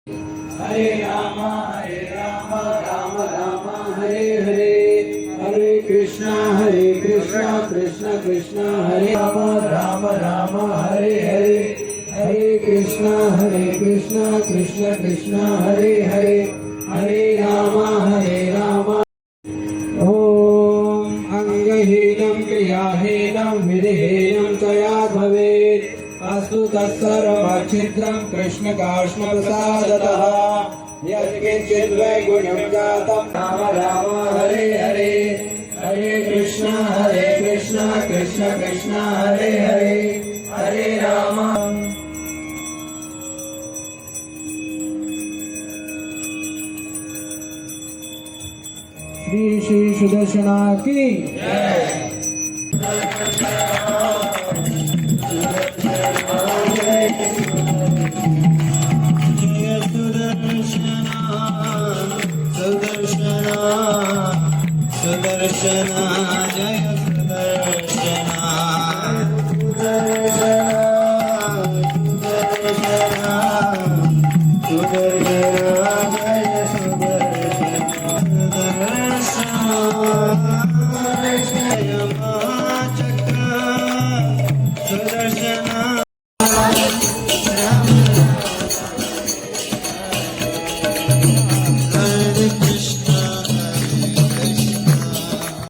हरे राम राम राम हरे हरे, हरे कृष्णा कृष्णा कृष्णा हरे राम राम हरे हरे, हरे कृष्णा कृष्णा कृष्णा हरे हरे, हरे राम ओम अंगहीनं क्रियाहीनं विधिहीनं च यद् भवेत् अस्तु तत्सर्वच्छिद्रं कृष्णकाष्णप्रसादतः यत्किञ्चित् वैगुण्यं जातं राम राम हरे हरे, हरे कृष्णा कृष्ण कृष्ण हरे हरे, हरे राम। श्री श्री सुदर्शना की सुदर्शना जय सुदर्शना सुदर्शना जय सुदर्शना